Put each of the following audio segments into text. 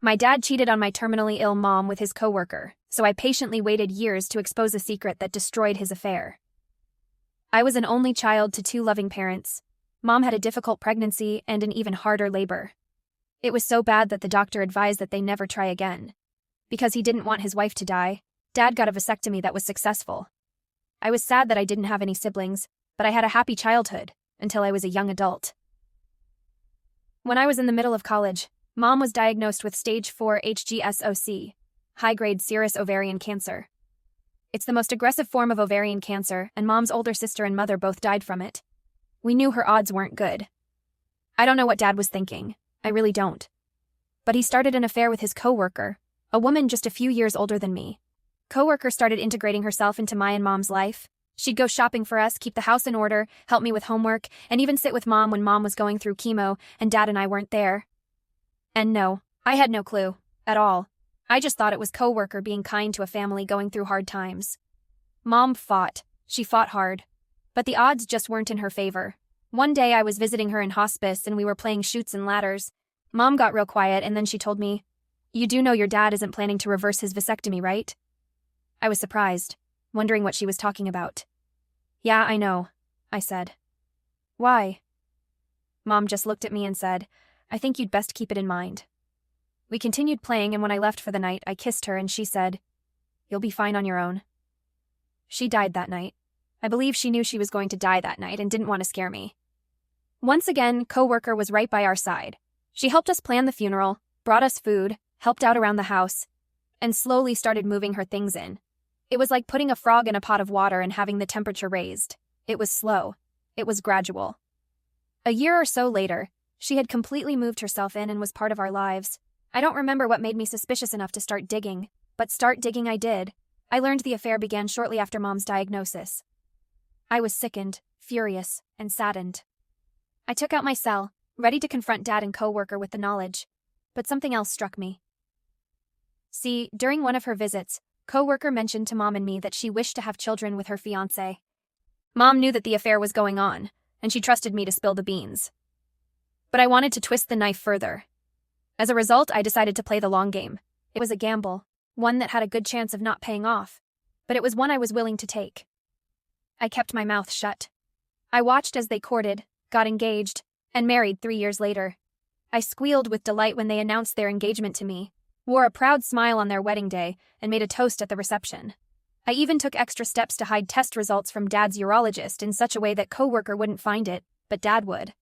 My dad cheated on my terminally ill mom with his coworker, so I patiently waited years to expose a secret that destroyed his affair. I was an only child to two loving parents. Mom had a difficult pregnancy and an even harder labor. It was so bad that the doctor advised that they never try again. Because he didn't want his wife to die, Dad got a vasectomy that was successful. I was sad that I didn't have any siblings, but I had a happy childhood, until I was a young adult. When I was in the middle of college, Mom was diagnosed with stage 4 HGSOC, high-grade serous ovarian cancer. It's the most aggressive form of ovarian cancer, and Mom's older sister and mother both died from it. We knew her odds weren't good. I don't know what Dad was thinking. I really don't. But he started an affair with his coworker, a woman just a few years older than me. Coworker started integrating herself into my and Mom's life. She'd go shopping for us, keep the house in order, help me with homework, and even sit with Mom when Mom was going through chemo and Dad and I weren't there. And no, I had no clue, at all. I just thought it was Coworker being kind to a family going through hard times. Mom fought. She fought hard. But the odds just weren't in her favor. One day I was visiting her in hospice and we were playing chutes and ladders. Mom got real quiet and then she told me, "You do know your dad isn't planning to reverse his vasectomy, right?" I was surprised, wondering what she was talking about. "Yeah, I know," I said. "Why?" Mom just looked at me and said, "I think you'd best keep it in mind." We continued playing, and when I left for the night, I kissed her and she said, "You'll be fine on your own." She died that night. I believe she knew she was going to die that night and didn't want to scare me. Once again, Coworker was right by our side. She helped us plan the funeral, brought us food, helped out around the house, and slowly started moving her things in. It was like putting a frog in a pot of water and having the temperature raised. It was slow. It was gradual. A year or so later, she had completely moved herself in and was part of our lives. I don't remember what made me suspicious enough to start digging, but start digging I did. I learned the affair began shortly after Mom's diagnosis. I was sickened, furious, and saddened. I took out my cell, ready to confront Dad and Coworker with the knowledge. But something else struck me. See, during one of her visits, Coworker mentioned to Mom and me that she wished to have children with her fiancé. Mom knew that the affair was going on, and she trusted me to spill the beans. But I wanted to twist the knife further. As a result, I decided to play the long game. It was a gamble, one that had a good chance of not paying off, but it was one I was willing to take. I kept my mouth shut. I watched as they courted, got engaged, and married 3 years later. I squealed with delight when they announced their engagement to me, wore a proud smile on their wedding day, and made a toast at the reception. I even took extra steps to hide test results from Dad's urologist in such a way that Coworker wouldn't find it, but Dad would.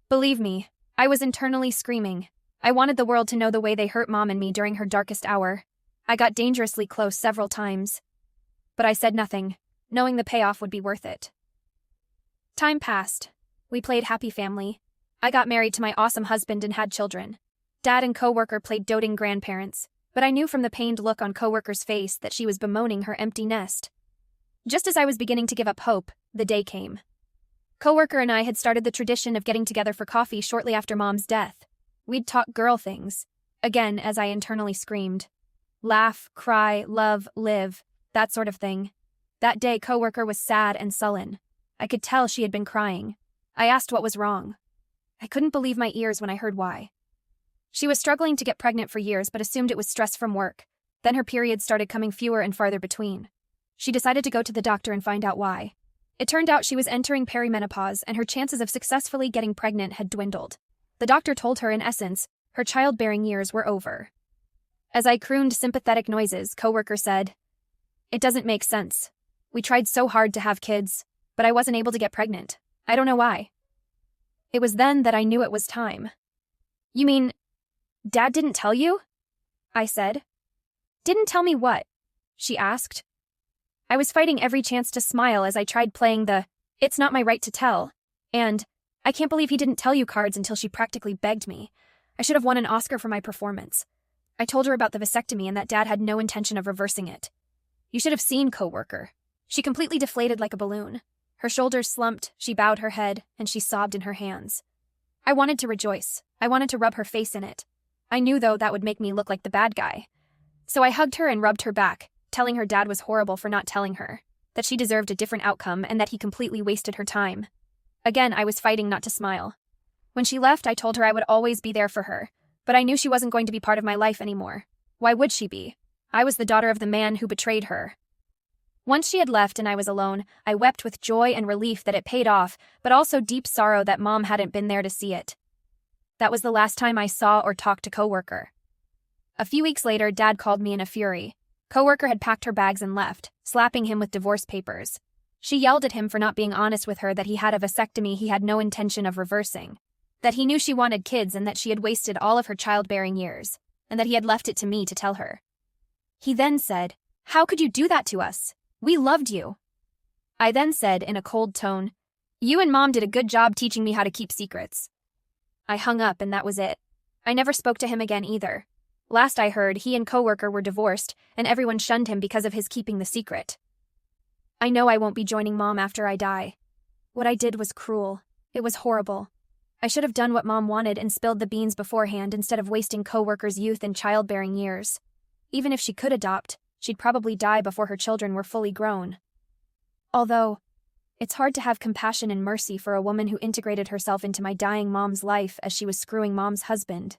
Believe me, I was internally screaming. I wanted the world to know the way they hurt Mom and me during her darkest hour. I got dangerously close several times. But I said nothing, knowing the payoff would be worth it. Time passed. We played happy family. I got married to my awesome husband and had children. Dad and Coworker played doting grandparents, but I knew from the pained look on Coworker's face that she was bemoaning her empty nest. Just as I was beginning to give up hope, the day came. Coworker and I had started the tradition of getting together for coffee shortly after Mom's death. We'd talk girl things. Again, as I internally screamed. Laugh, cry, love, live, that sort of thing. That day, Coworker was sad and sullen. I could tell she had been crying. I asked what was wrong. I couldn't believe my ears when I heard why. She was struggling to get pregnant for years but assumed it was stress from work. Then her periods started coming fewer and farther between. She decided to go to the doctor and find out why. It turned out she was entering perimenopause and her chances of successfully getting pregnant had dwindled. The doctor told her, in essence, her childbearing years were over. As I crooned sympathetic noises, Coworker said, "It doesn't make sense. We tried so hard to have kids, but I wasn't able to get pregnant. I don't know why." It was then that I knew it was time. "You mean, Dad didn't tell you?" I said. "Didn't tell me what?" she asked. I was fighting every chance to smile as I tried playing the "it's not my right to tell" and "I can't believe he didn't tell you" cards until she practically begged me. I should have won an Oscar for my performance. I told her about the vasectomy and that Dad had no intention of reversing it. You should have seen Coworker. She completely deflated like a balloon. Her shoulders slumped, she bowed her head, and she sobbed in her hands. I wanted to rejoice. I wanted to rub her face in it. I knew, though, that would make me look like the bad guy. So I hugged her and rubbed her back, telling her Dad was horrible for not telling her, that she deserved a different outcome and that he completely wasted her time. Again, I was fighting not to smile. When she left, I told her I would always be there for her, But I knew she wasn't going to be part of my life anymore. Why would she be? I was the daughter of the man who betrayed her. Once she had left and I was alone, I wept with joy and relief that it paid off, but also deep sorrow that Mom hadn't been there to see it. That was the last time I saw or talked to Coworker. A few weeks later, Dad called me in a fury. Coworker had packed her bags and left, slapping him with divorce papers. She yelled at him for not being honest with her that he had a vasectomy he had no intention of reversing, that he knew she wanted kids and that she had wasted all of her childbearing years, and that he had left it to me to tell her. He then said, "How could you do that to us? We loved you." I then said in a cold tone, "You and Mom did a good job teaching me how to keep secrets." I hung up and that was it. I never spoke to him again either. Last I heard, he and Coworker were divorced, and everyone shunned him because of his keeping the secret. I know I won't be joining Mom after I die. What I did was cruel. It was horrible. I should have done what Mom wanted and spilled the beans beforehand instead of wasting Coworker's youth and childbearing years. Even if she could adopt, she'd probably die before her children were fully grown. Although, it's hard to have compassion and mercy for a woman who integrated herself into my dying mom's life as she was screwing Mom's husband.